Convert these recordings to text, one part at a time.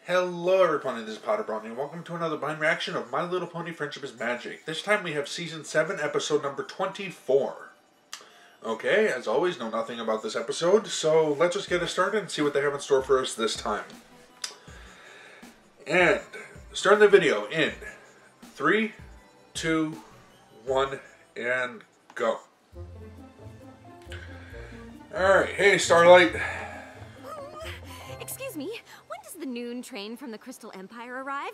Hello everybody, this is Potter Brownie, and welcome to another blind reaction of My Little Pony Friendship is Magic. This time we have Season 7, Episode number 24. Okay, as always, know nothing about this episode, so let's just get it started and see what they have in store for us this time. And, starting the video in 3, 2, 1, and go. Alright, hey Starlight. Excuse me, when does the noon train from the Crystal Empire arrive?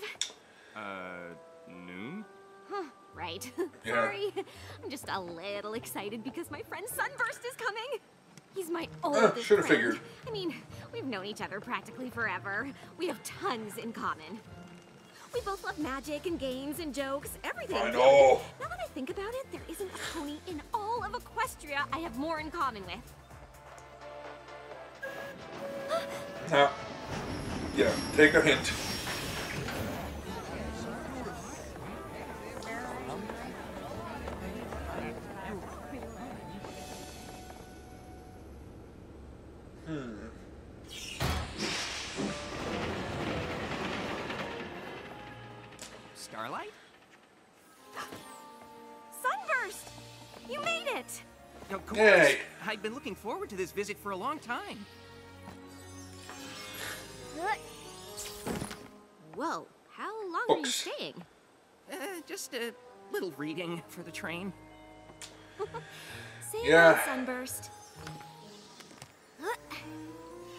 Noon? Huh, right. Yeah. Sorry. I'm just a little excited because my friend Sunburst is coming. He's my oldest should have friend. figured. I mean, we've known each other practically forever. We have tons in common. We both love magic and games and jokes, everything. I know. Now that I think about it, there isn't a pony in all of Equestria I have more in common with. Now, yeah, take a hint. Starlight? Sunburst! You made it! Of course. Yay. I've been looking forward to this visit for a long time. Whoa, how long Books. are you staying? Just a little reading for the train. Say Yeah. that, Sunburst.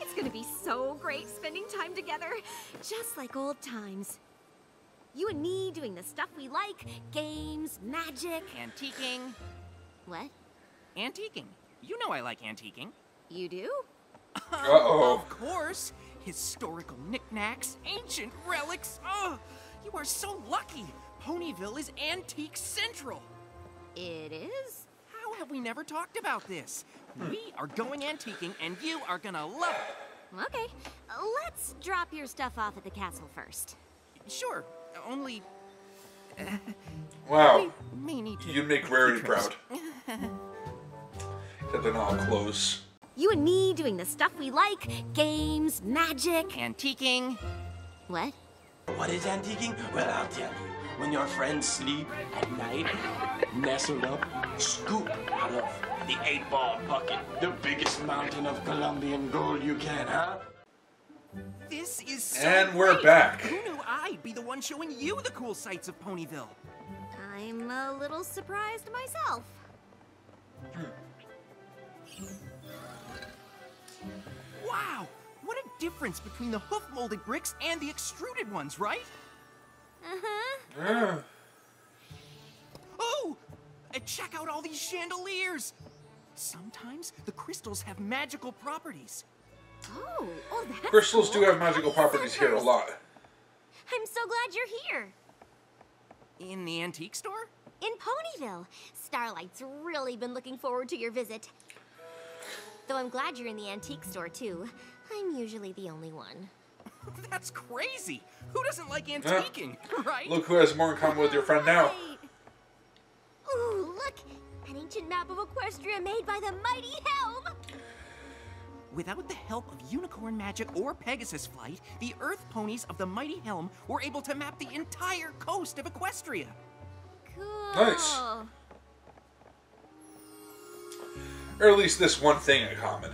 It's gonna be so great spending time together, just like old times. You and me doing the stuff we like, games, magic. Antiquing. What? Antiquing. You know I like antiquing. You do? Uh-oh. Of course. Historical knickknacks, ancient relics. Oh, you are so lucky. Ponyville is Antique Central. It is? How have we never talked about this? We are going antiquing, and you are gonna love it. Okay, let's drop your stuff off at the castle first. Sure, only Wow, may need to. you'd make Rarity proud. Except they're not all clothes. You and me doing the stuff we like, games, magic. Antiquing. What? What is antiquing? Well, I'll tell you. When your friends sleep at night, nestled up, scoop out of the 8-ball bucket, the biggest mountain of Colombian gold you can, huh? This is so And we're great. back. Who knew I'd be the one showing you the cool sights of Ponyville? I'm a little surprised myself. Wow! What a difference between the hoof-molded bricks and the extruded ones, right? Uh-huh. Yeah. Oh! Check out all these chandeliers! Sometimes the crystals have magical properties. Oh, that's Crystals cool. do have magical properties here a Sunburst. lot. I'm so glad you're here. In the antique store? In Ponyville. Starlight's really been looking forward to your visit. Though I'm glad you're in the antique store, too. I'm usually the only one. That's crazy! Who doesn't like antiquing, right? Look who has more in common with your friend now. Right. Ooh, look! An ancient map of Equestria made by the mighty Helm! Without the help of unicorn magic or Pegasus flight, the Earth ponies of the Mighty Helm were able to map the entire coast of Equestria. Cool. Nice. Or at least this one thing in common.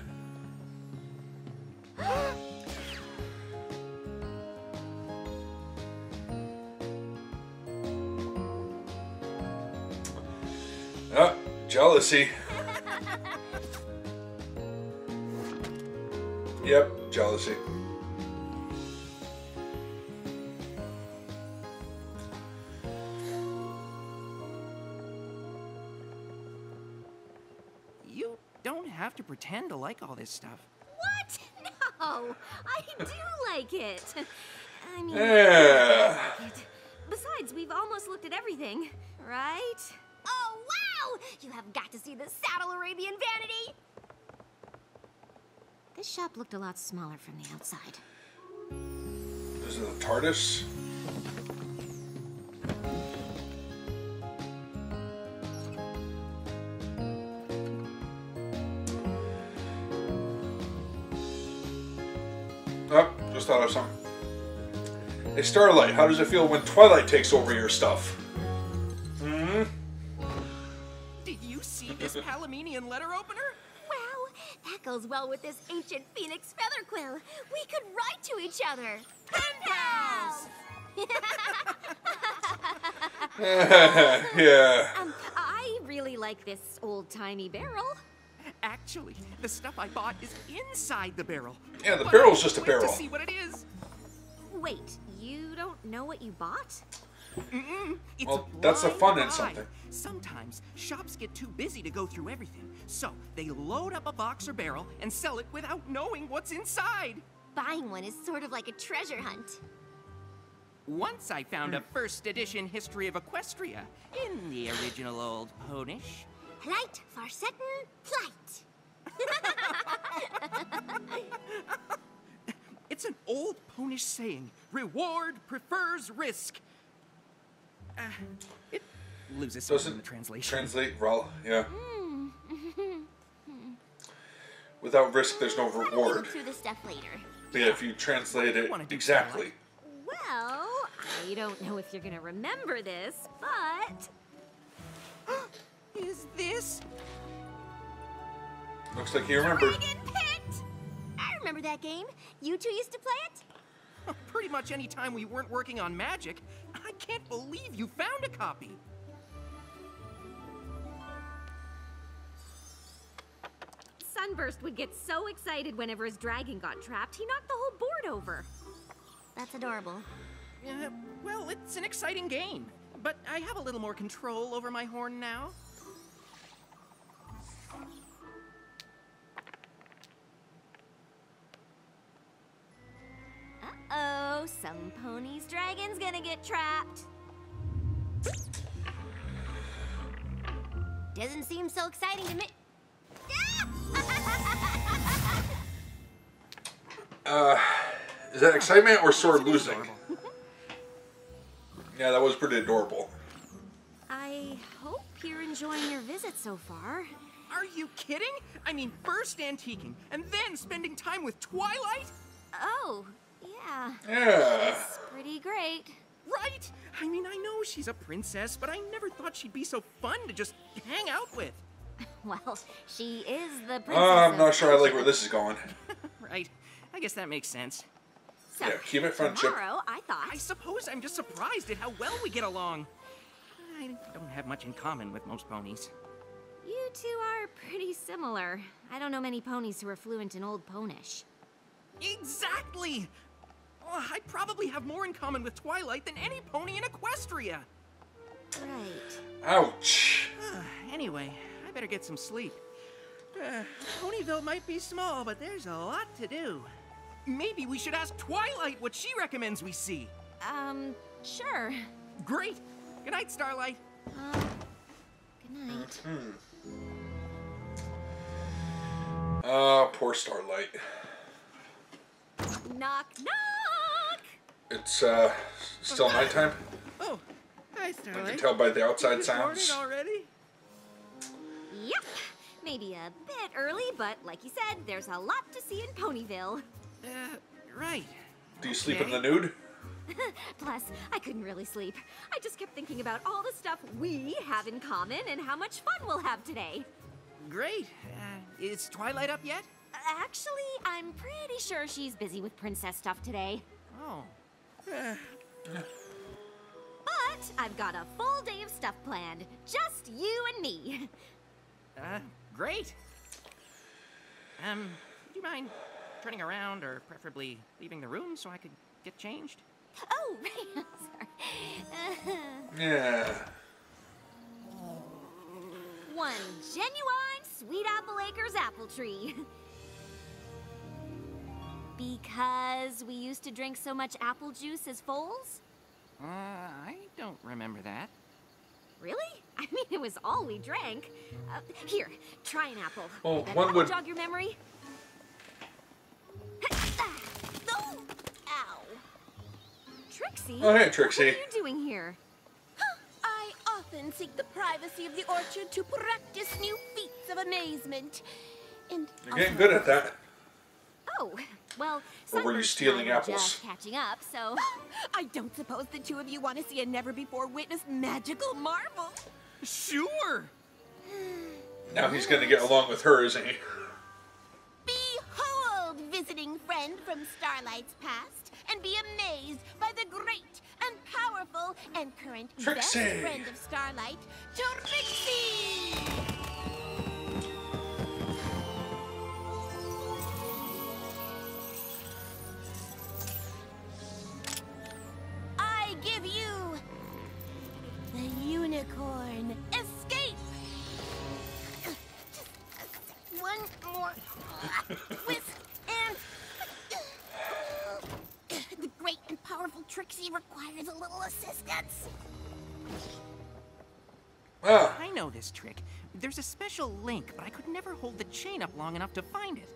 Oh, jealousy. Yep, jealousy. You don't have to pretend to like all this stuff. What? No, I do like it. I mean, Yeah. I like it. Besides, we've almost looked at everything, right? Oh, wow! You have got to see the Saddle Arabian Vanity! This shop looked a lot smaller from the outside. This is the TARDIS. Oh, just thought of something. Hey, Starlight, how does it feel when Twilight takes over your stuff? Hmm? Did you see this Palamenian letter opener? Wow, that goes well with this ancient phoenix feather quill. We could write to each other. Pen pals! Yeah. I really like this old-timey barrel. Actually, the stuff I bought is inside the barrel. Yeah, the But barrel's I just a can't wait barrel. to see what it is. Wait, you don't know what you bought? It's Well, a that's the blind fun in buy. something. Sometimes shops get too busy to go through everything, so they load up a box or barrel and sell it without knowing what's inside. Buying one is sort of like a treasure hunt. Once I found a first edition history of Equestria in the original old Ponish. Plight for certain plight. It's an old Ponish saying, reward prefers risk. It loses something in Doesn't the translation. translate well, yeah. Without risk, there's no Why don't we reward. look through the stuff later? But yeah, if you translate it Wanna do exactly. Well, I don't know if you're gonna remember this, but Is this? Looks like you remember. Dragon Pit! I remember that game. You two used to play it? Pretty much any time we weren't working on magic. I can't believe you found a copy. Sunburst would get so excited whenever his dragon got trapped, he knocked the whole board over. That's adorable. Well, it's an exciting game, but I have a little more control over my horn now. Uh-oh, some pony's dragon's gonna get trapped. Doesn't seem so exciting to me. Is that excitement or sore losing? Yeah, that was pretty adorable. I hope you're enjoying your visit so far. Are you kidding? I mean, first antiquing, and then spending time with Twilight? Oh, yeah. Yeah. It's pretty great. Right? I mean, I know she's a princess, but I never thought she'd be so fun to just hang out with. Well, she is the princess. I'm of not sure I like Persia. where this is going. Right. I guess that makes sense. So, Yeah, keep it friendship. tomorrow, I thought. I suppose I'm just surprised at how well we get along. I don't have much in common with most ponies. You two are pretty similar. I don't know many ponies who are fluent in Old Ponish. Exactly! Oh, I probably have more in common with Twilight than any pony in Equestria. Right. Ouch. Anyway, I better get some sleep. Ponyville might be small, but there's a lot to do. Maybe we should ask Twilight what she recommends we see. Sure. Great! Good night, Starlight. Good night. Poor Starlight. Knock, knock! It's, still nighttime. Oh, hi, I Starlight. can tell by the outside It's morning sounds. already? Yep. Maybe a bit early, but like you said, there's a lot to see in Ponyville. Right. Do you sleep in Okay. the nude? Plus, I couldn't really sleep. I just kept thinking about all the stuff we have in common and how much fun we'll have today. Great. Is Twilight up yet? Actually, I'm pretty sure she's busy with princess stuff today. Oh. But I've got a full day of stuff planned. Just you and me. Great. Would you mind turning around or preferably leaving the room so I could get changed? Oh, right. Sorry. Yeah. One genuine Sweet Apple Acres apple tree. Because we used to drink so much apple juice as foals? I don't remember that. Really? I mean, it was all we drank. Here, try an apple. Well, That one that'll would- jog your memory. Oh, ow. Trixie? Oh, hey, Trixie. What are you doing here? I often seek the privacy of the orchard to practice new feats of amazement. And You're getting good at that. Oh, Well, Or were you Sunburst stealing and I were apples? just catching up, so... I don't suppose the two of you want to see a never-before-witnessed magical marvel. Sure! Now he's gonna get along with her, isn't he? Behold, visiting friend from Starlight's past, and be amazed by the great and powerful and current Trixie. best friend of Starlight, Trixie! I give you the unicorn escape! One more twist and the great and powerful Trixie requires a little assistance. Ah, I know this trick. There's a special link, but I could never hold the chain up long enough to find it.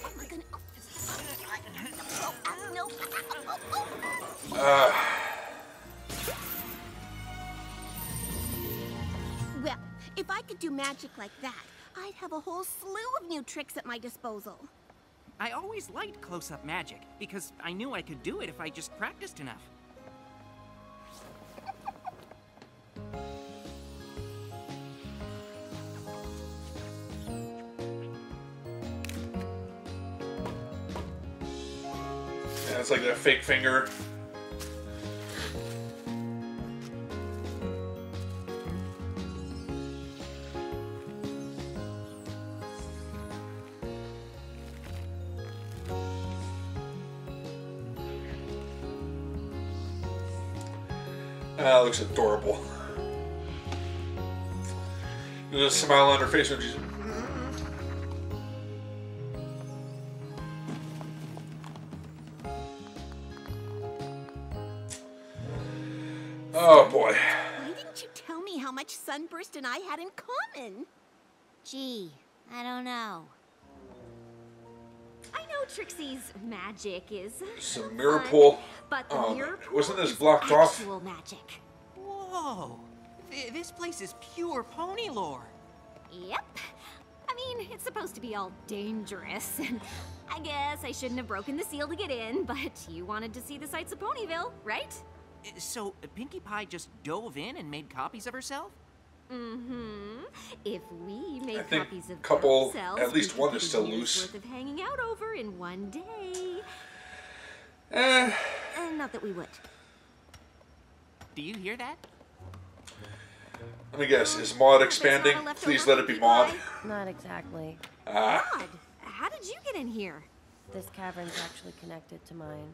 Oh my goodness. Oh, no. Well, if I could do magic like that, I'd have a whole slew of new tricks at my disposal. I always liked close-up magic, because I knew I could do it if I just practiced enough. yeah, it's like that fake finger. Ah, looks adorable. There's a smile on her face when she's... Oh boy. Why didn't you tell me how much Sunburst and I had in common? Gee, I don't know. I know Trixie's magic is Some mirror fun, pool. but the Oh, mirror wasn't pool this is blocked off? actual magic. Whoa! This place is pure pony lore. Yep. I mean, it's supposed to be all dangerous, and I guess I shouldn't have broken the seal to get in, but you wanted to see the sights of Ponyville, right? So, Pinkie Pie just dove in and made copies of herself? Mm-hmm. If we made I think copies of couple- ourselves, at least we could one get is a still year's loose. worth of hanging out over in one day. Eh, Not that we would. Do you hear that? let me guess. Is Maud There's not a expanding? leftover Please let it be Pinkie Maud. Pie. Not exactly. Ah, God, how did you get in here? This cavern's actually connected to mine.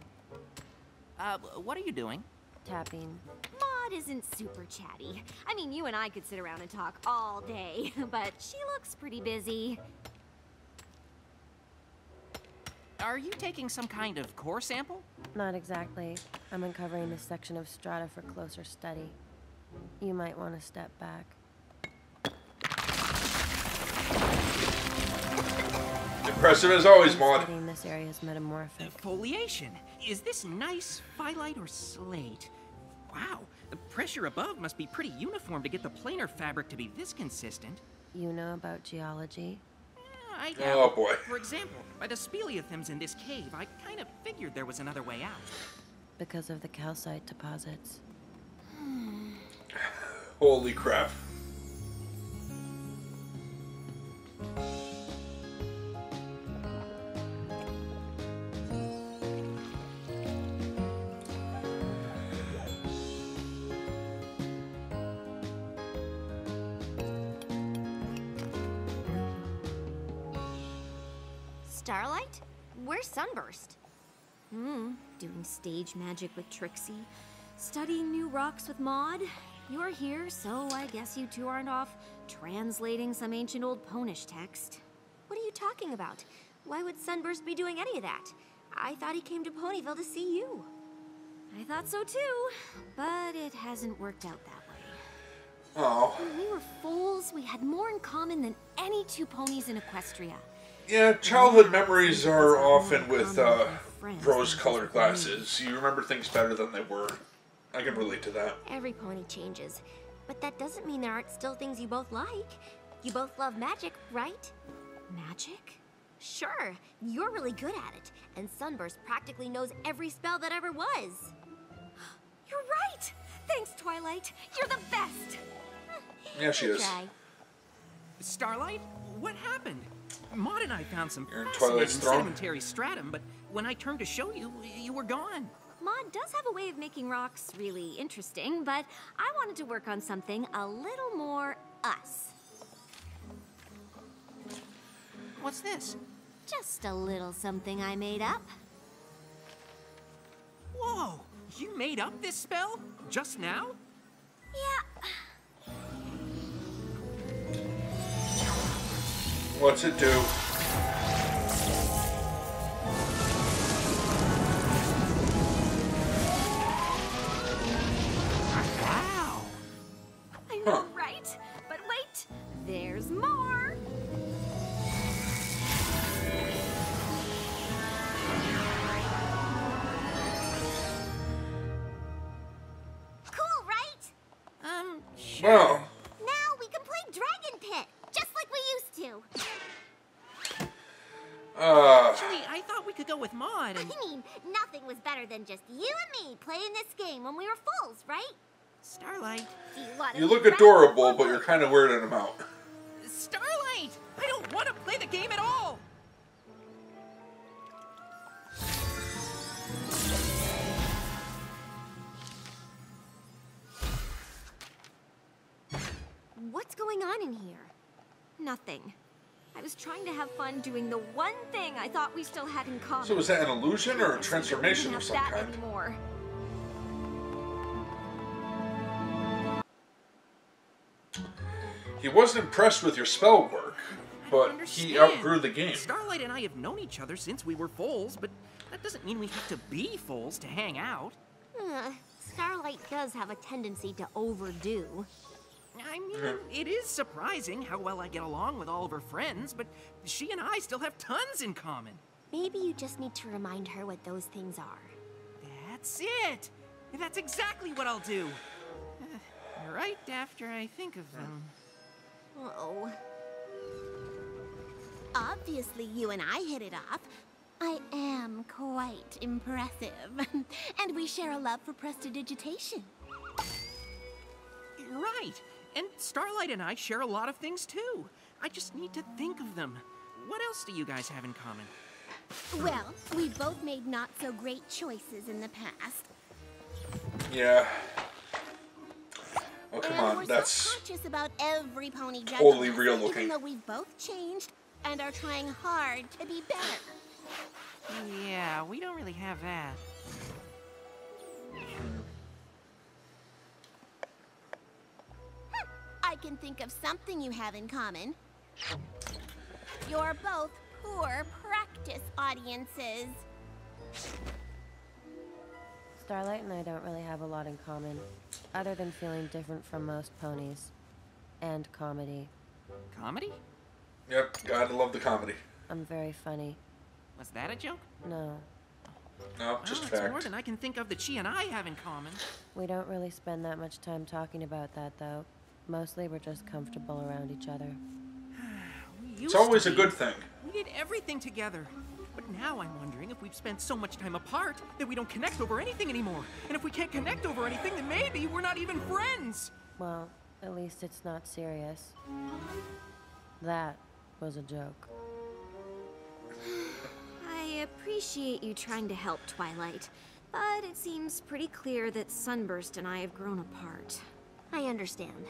What are you doing? Tapping. Maud isn't super chatty. I mean, you and I could sit around and talk all day, but she looks pretty busy. Are you taking some kind of core sample? Not exactly. I'm uncovering this section of strata for closer study. You might want to step back. impressive as always, I'm Maud. studying this area's metamorphic. Foliation. Is this nice phyllite or slate? Wow, the pressure above must be pretty uniform to get the planar fabric to be this consistent. You know about geology? I Oh, doubt. boy. For example, by the speleothems in this cave, I kind of figured there was another way out. Because of the calcite deposits. Holy crap. Starlight? Where's Sunburst? Doing stage magic with Trixie. Studying new rocks with Maud. You're here, so I guess you two aren't off translating some ancient old Ponish text. What are you talking about? Why would Sunburst be doing any of that? I thought he came to Ponyville to see you. I thought so too, but it hasn't worked out that way. Oh. When we were fools, we had more in common than any two ponies in Equestria. Yeah, childhood memories are often with rose-colored glasses. You remember things better than they were. I can relate to that. Every pony changes. But that doesn't mean there aren't still things you both like. You both love magic, right? Magic? Sure, you're really good at it, and Sunburst practically knows every spell that ever was. You're right! Thanks, Twilight. You're the best! Yeah, she is. Try. Starlight, what happened? Maud and I found some You're in fascinating Twilight's throne? sedimentary stratum, but when I turned to show you, you were gone. Maud does have a way of making rocks really interesting, but I wanted to work on something a little more us. What's this? Just a little something I made up. Whoa! You made up this spell? Just now? Yeah, What's it do? Wow! I know, right? But wait, there's more! Cool, right? Sure. Well, Now we can play Dragon Pit, just like we used to. Actually, I thought we could go with Maud and... I mean, nothing was better than just you and me playing this game when we were fools, right? Starlight. Do you want to you look adorable, but you're kind of weirding him out. Starlight! I don't want to play the game at all! What's going on in here? Nothing. I was trying to have fun doing the one thing I thought we still had in common. So was that an illusion or a Guess we don't transformation even of have some that kind? anymore. He wasn't impressed with your spell work, but he Understand. outgrew the game. Starlight and I have known each other since we were foals, but that doesn't mean we have to be foals to hang out. Starlight does have a tendency to overdo. I mean, it is surprising how well I get along with all of her friends, but she and I still have tons in common. Maybe you just need to remind her what those things are. That's it! That's exactly what I'll do. Right after I think of them. Uh-oh. Obviously, you and I hit it off. I am quite impressive. And we share a love for prestidigitation. Right! And Starlight and I share a lot of things too. I just need to think of them. What else do you guys have in common? Well, we both made not so great choices in the past. Yeah. Oh, come And on. we're That's self-conscious about every pony judging totally us, real even looking. though we've both changed and are trying hard to be better. Yeah, we don't really have that. I can think of something you have in common. You're both poor practice audiences. Starlight and I don't really have a lot in common, other than feeling different from most ponies. And comedy. Comedy? Yep, gotta love the comedy. I'm very funny. Was that a joke? No, No, just Well, it's more fact. than I can think of that she and I have in common. we don't really spend that much time talking about that, though. Mostly we're just comfortable around each other. We It's used to always a be. good thing. We did everything together. But now I'm wondering if we've spent so much time apart that we don't connect over anything anymore. And if we can't connect over anything, then maybe we're not even friends. Well, at least it's not serious. That was a joke. I appreciate you trying to help, Twilight, but it seems pretty clear that Sunburst and I have grown apart. I understand,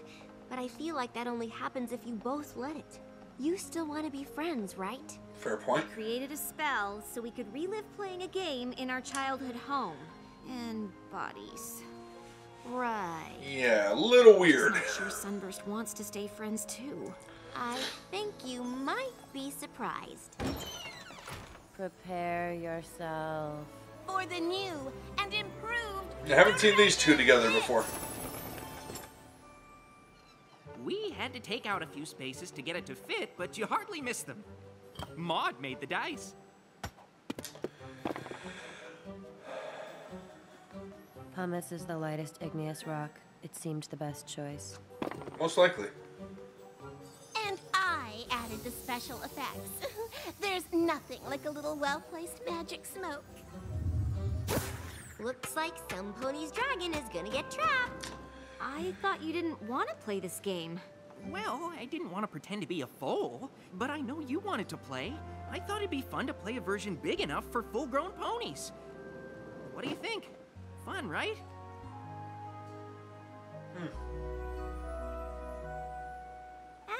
but I feel like that only happens if you both let it. You still want to be friends, right? Fair point. Created a spell so we could relive playing a game in our childhood home. And bodies. Right. Yeah, a little I'm weird. not sure Sunburst wants to stay friends too. I think you might be surprised. Prepare yourself. For the new and improved. I haven't seen these two together before. We had to take out a few spaces to get it to fit, but you hardly missed them. Maud made the dice. Pumice is the lightest igneous rock. It seemed the best choice. Most likely. And I added the special effects. There's nothing like a little well-placed magic smoke. Looks like some pony's dragon is gonna get trapped. I thought you didn't want to play this game. Well, I didn't want to pretend to be a foal, but I know you wanted to play. I thought it'd be fun to play a version big enough for full-grown ponies. What do you think? Fun, right?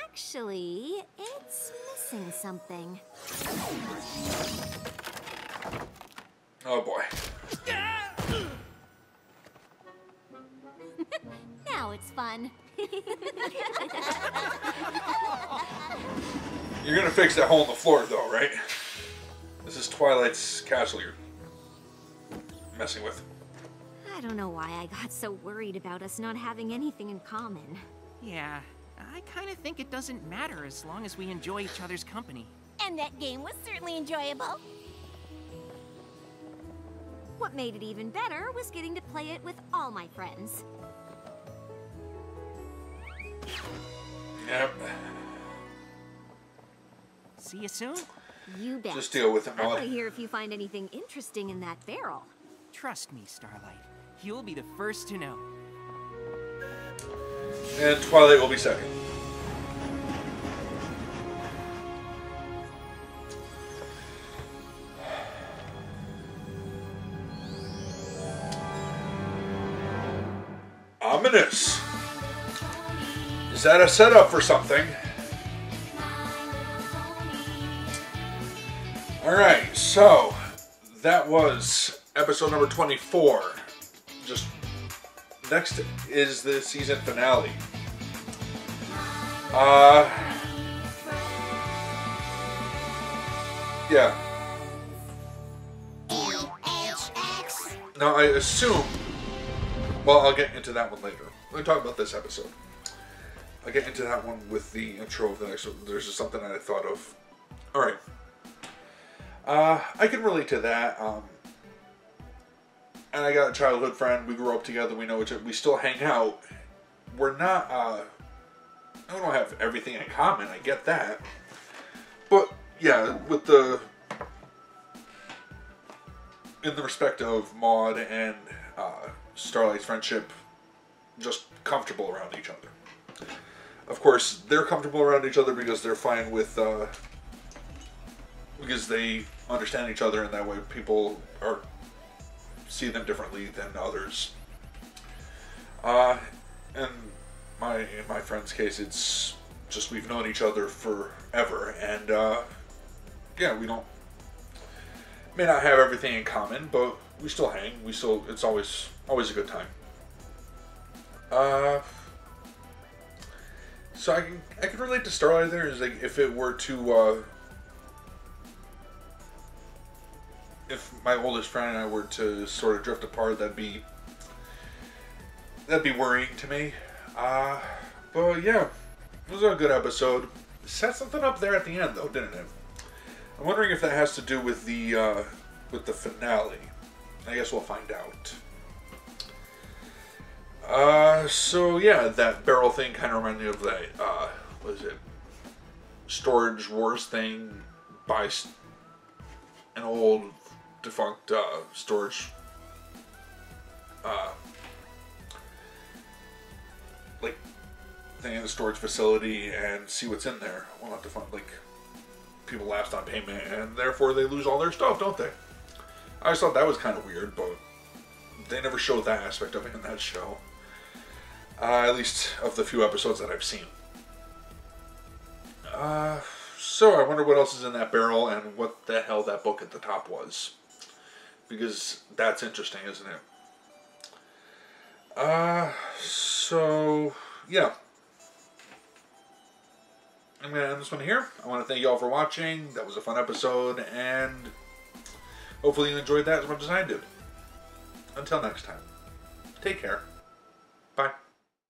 Actually, it's missing something. Oh boy. Now it's fun. You're gonna fix that hole in the floor, though, right? This is Twilight's castle you're messing with. I don't know why I got so worried about us not having anything in common. Yeah, I kind of think it doesn't matter as long as we enjoy each other's company. And that game was certainly enjoyable. What made it even better was getting to play it with all my friends. Yep. See you soon? You bet. Just deal with it, I want Maud. to hear if you find anything interesting in that barrel. Trust me, Starlight. You'll be the first to know. And Twilight will be second. Ominous. Is that a setup for something? Alright, so that was episode number 24. Just next is the season finale. Yeah. Now I assume, well, I'll get into that one later. We'll talk about this episode. I'll get into that one with the intro of the next one. There's just something that I thought of. Alright. I can relate to that. And I got a childhood friend. We grew up together. We know each other. We still hang out. We're not, we don't have everything in common. I get that. But, yeah, with the, in the respect of Maud and Starlight's friendship, just comfortable around each other. Of course, they're comfortable around each other because they're fine with, because they understand each other in that way. People are see them differently than others. And in my friend's case, it's just we've known each other forever, and yeah, we may not have everything in common, but we still hang. It's always a good time. So I can relate to Starlight there. Is like if it were to if my oldest friend and I were to sort of drift apart, that'd be worrying to me. But yeah, it was a good episode. It set something up there at the end, though, didn't it? I'm wondering if that has to do with the finale. I guess we'll find out. So yeah, that barrel thing kind of reminded me of that. What is it? Storage Wars thing by an old defunct storage like thing in the storage facility and see what's in there. Well, not defunct, like people lapsed on payment and therefore they lose all their stuff, don't they? I always thought that was kind of weird, but they never showed that aspect of it in that show. At least of the few episodes that I've seen. So I wonder what else is in that barrel and what the hell that book at the top was. Because that's interesting, isn't it? So, yeah. I'm going to end this one here. I want to thank you all for watching. That was a fun episode, and hopefully you enjoyed that as much as I did. Until next time, take care.